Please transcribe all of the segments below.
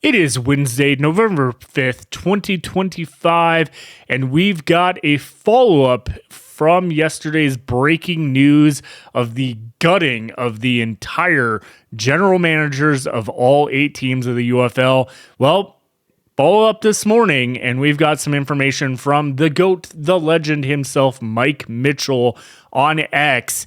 It is Wednesday, November 5th, 2025, and we've got a follow-up from yesterday's breaking news of the gutting of the entire general managers of all 8 teams of the UFL. Well, follow up this morning, and we've got some information from the GOAT, the legend himself, Mike Mitchell on X.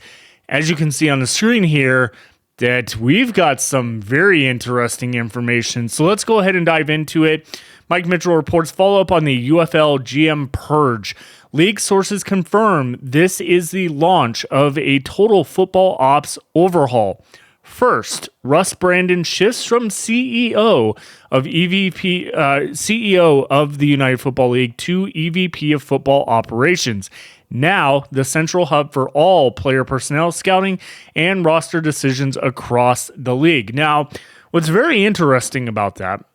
As you can see on the screen here, that we've got some very interesting information. So let's go ahead and dive into it. Mike Mitchell reports follow-up on the UFL GM purge. League sources confirm this is the launch of a total football ops overhaul. First, Russ Brandon shifts from CEO of CEO of the United Football League to EVP of Football Operations. Now, the central hub for all player personnel scouting and roster decisions across the league. Now, what's very interesting about that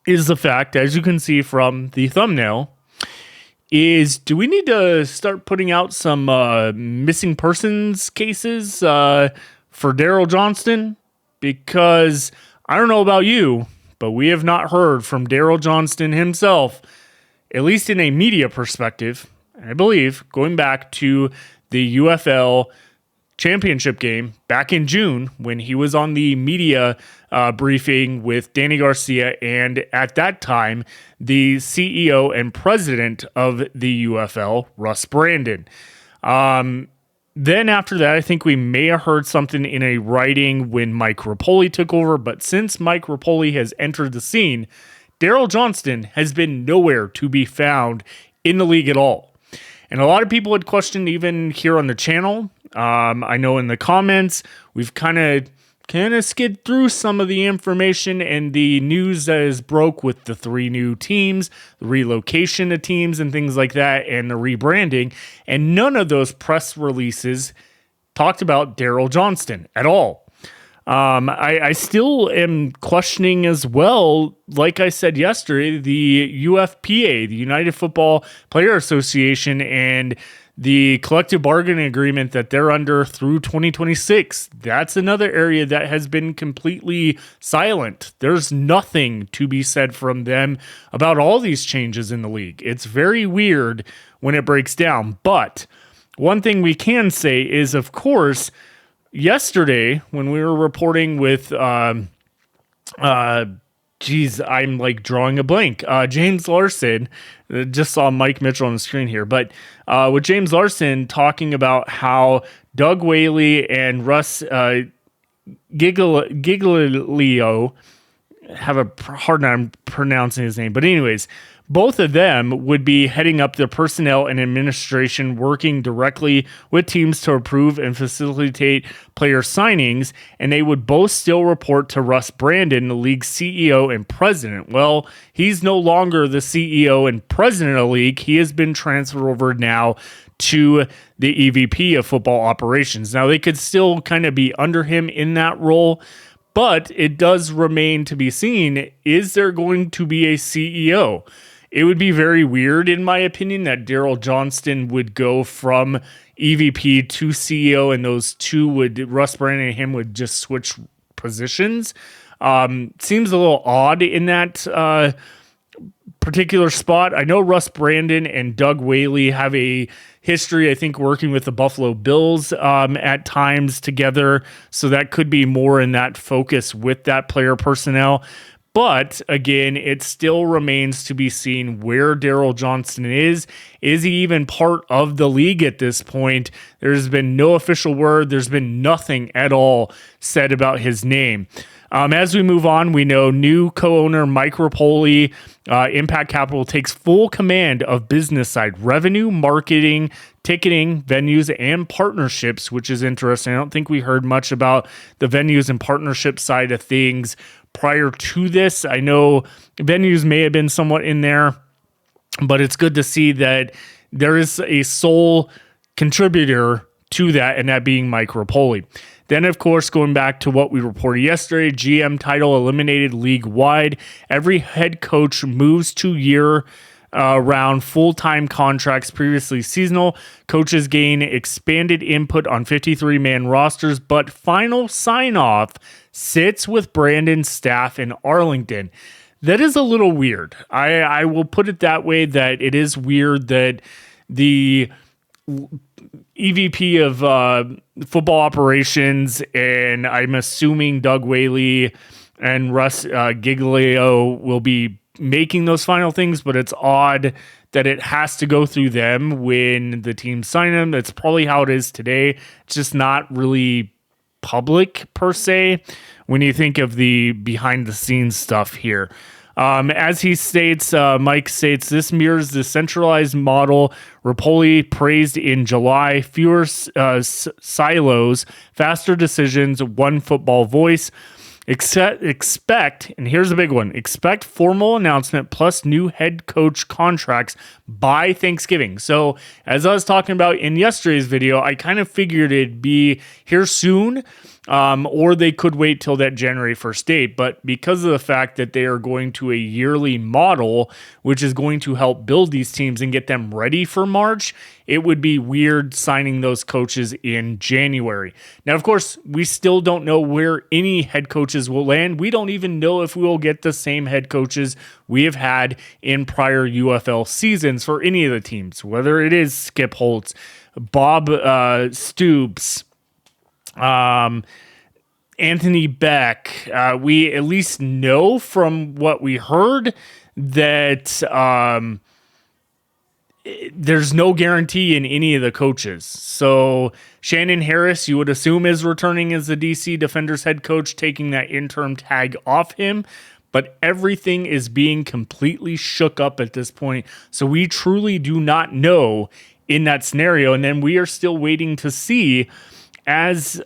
is the fact, as you can see from the thumbnail, is do we need to start putting out some missing persons cases for Daryl Johnston? Because I don't know about you, but we have not heard from Daryl Johnston himself, at least in a media perspective. I believe going back to the UFL championship game back in June when he was on the media briefing with Danny Garcia and at that time the CEO and president of the UFL, Russ Brandon. Then after that, I think we may have heard something in a writing when Mike Rapoli took over, but since Mike Rapoli has entered the scene, Daryl Johnston has been nowhere to be found in the league at all. And a lot of people had questioned even here on the channel. I know in the comments, we've kind of skid through some of the information and the news that is broke with the 3 new teams, the relocation of teams and things like that, and the rebranding. And none of those press releases talked about Daryl Johnston at all. I still am questioning as well, like I said yesterday, the UFPA, the United Football Player Association, and the collective bargaining agreement that they're under through 2026. That's another area that has been completely silent. There's nothing to be said from them about all these changes in the league. It's very weird when it breaks down. But one thing we can say is, of course, yesterday, when we were reporting with, I'm like drawing a blank. James Larson, just saw Mike Mitchell on the screen here, but with James Larson talking about how Doug Whaley and Russ Giglio, have a hard time pronouncing his name, but anyways, both of them would be heading up the personnel and administration, working directly with teams to approve and facilitate player signings, and they would both still report to Russ Brandon, the league's CEO and president. Well, he's no longer the CEO and president of the league. He has been transferred over now to the EVP of Football Operations. Now, they could still kind of be under him in that role, but it does remain to be seen, is there going to be a CEO? It would be very weird, in my opinion, that Daryl Johnston would go from EVP to CEO, and those two would, Russ Brandon and him, would just switch positions. Seems a little odd in that particular spot. I know Russ Brandon and Doug Whaley have a history, I think, working with the Buffalo Bills at times together, so that could be more in that focus with that player personnel. But again, it still remains to be seen where Daryl Johnston is. Is he even part of the league at this point? There's been no official word. There's been nothing at all said about his name. As we move on, we know new co-owner Mike Rapoli, Impact Capital, takes full command of business side revenue, marketing, ticketing, venues, and partnerships, which is interesting. I don't think we heard much about the venues and partnership side of things prior to this. I know venues may have been somewhat in there, but it's good to see that there is a sole contributor to that, and that being Mike Rapoli. Then, of course, going back to what we reported yesterday, GM title eliminated league-wide. Every head coach moves to year around full-time contracts previously seasonal. Coaches gain expanded input on 53-man rosters, but final sign-off sits with Brandon's staff in Arlington. That is a little weird. I will put it that way, that it is weird that the EVP of football operations, and I'm assuming Doug Whaley and Russ Giglio will be making those final things, but it's odd that it has to go through them when the team sign them. That's probably how it is today. It's just not really public per se when you think of the behind the scenes stuff here. As he states, Mike states, this mirrors the centralized model Rapoli praised in July: fewer silos, faster decisions, one football voice. Expect, and here's a big one, expect formal announcement plus new head coach contracts by Thanksgiving. So as I was talking about in yesterday's video, I kind of figured it'd be here soon, or they could wait till that January 1st date. But because of the fact that they are going to a yearly model, which is going to help build these teams and get them ready for March, it would be weird signing those coaches in January. Now, of course, we still don't know where any head coaches will land. We don't even know if we will get the same head coaches we have had in prior UFL seasons for any of the teams, whether it is Skip Holtz, Bob Stoops, Anthony Beck. We at least know from what we heard that there's no guarantee in any of the coaches. So Shannon Harris, you would assume, is returning as the DC Defenders head coach, taking that interim tag off him. But everything is being completely shook up at this point. So we truly do not know in that scenario. And then we are still waiting to see, as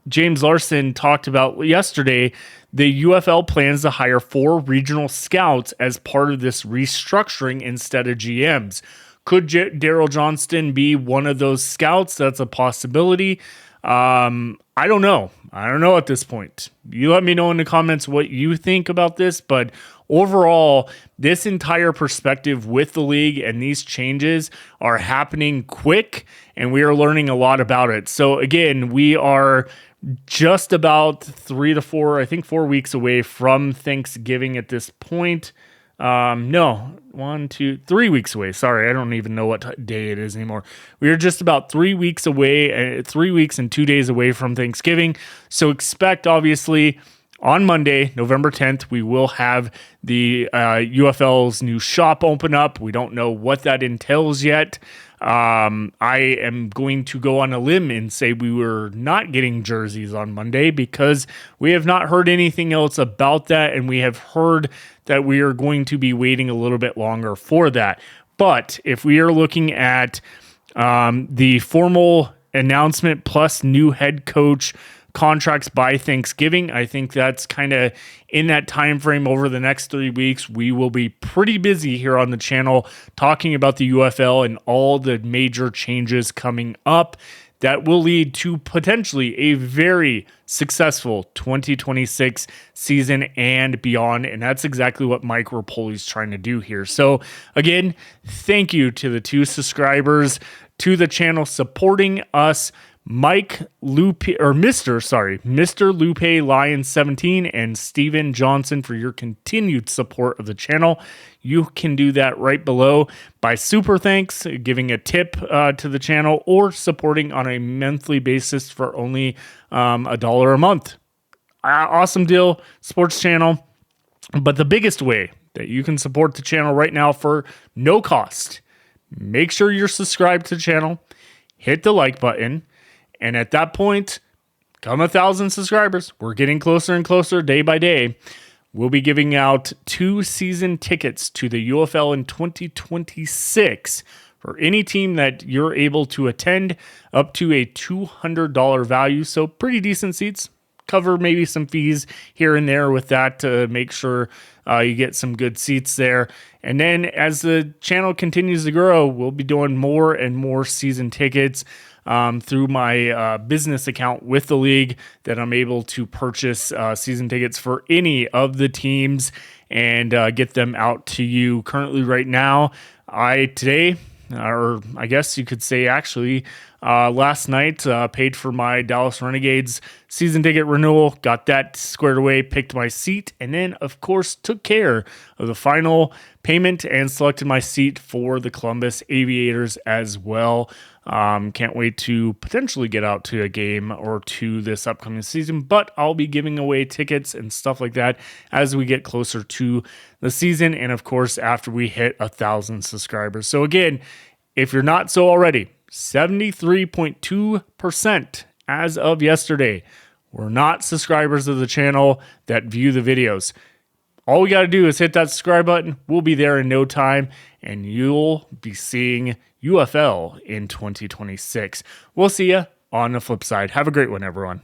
James Larson talked about yesterday, the UFL plans to hire 4 regional scouts as part of this restructuring instead of GMs. Could Daryl Johnston be one of those scouts? That's a possibility. I don't know. I don't know at this point. You let me know in the comments what you think about this, but overall, this entire perspective with the league and these changes are happening quick, and we are learning a lot about it. So again, we are just about 4 weeks away from Thanksgiving at this point. No, 3 weeks away. Sorry, I don't even know what day it is anymore. We are just about 3 weeks away, 3 weeks and 2 days away from Thanksgiving. So expect, obviously, on Monday, November 10th, we will have the UFL's new shop open up. We don't know what that entails yet. I am going to go on a limb and say we were not getting jerseys on Monday because we have not heard anything else about that, and we have heard that we are going to be waiting a little bit longer for that. But if we are looking at the formal announcement plus new head coach contracts by Thanksgiving, I think that's kind of in that time frame. Over the next 3 weeks, we will be pretty busy here on the channel talking about the UFL and all the major changes coming up that will lead to potentially a very successful 2026 season and beyond. And that's exactly what Mike Rapoli's trying to do here. So again, thank you to the 2 subscribers to the channel supporting us, Mr. Lupe Lion 17 and Steven Johnson, for your continued support of the channel. You can do that right below by super thanks, giving a tip to the channel, or supporting on a monthly basis for only $1 a month. Awesome deal, sports channel. But the biggest way that you can support the channel right now for no cost, make sure you're subscribed to the channel, hit the like button. And at that point, come 1,000 subscribers, we're getting closer and closer day by day. We'll be giving out 2 season tickets to the UFL in 2026 for any team that you're able to attend, up to a $200 value. So pretty decent seats. Cover maybe some fees here and there with that to make sure you get some good seats there. And then as the channel continues to grow, we'll be doing more and more season tickets through my business account with the league, that I'm able to purchase season tickets for any of the teams and get them out to you. Currently right now, today, or I guess you could say actually, last night, paid for my Dallas Renegades season ticket renewal, got that squared away, picked my seat, and then, of course, took care of the final payment and selected my seat for the Columbus Aviators as well. Can't wait to potentially get out to a game or two this upcoming season, but I'll be giving away tickets and stuff like that as we get closer to the season, and of course, after we hit 1,000 subscribers. So again, if you're not so already, 73.2% as of yesterday were not subscribers of the channel that view the videos. All we got to do is hit that subscribe button. We'll be there in no time, and you'll be seeing UFL in 2026. We'll see you on the flip side. Have a great one, everyone.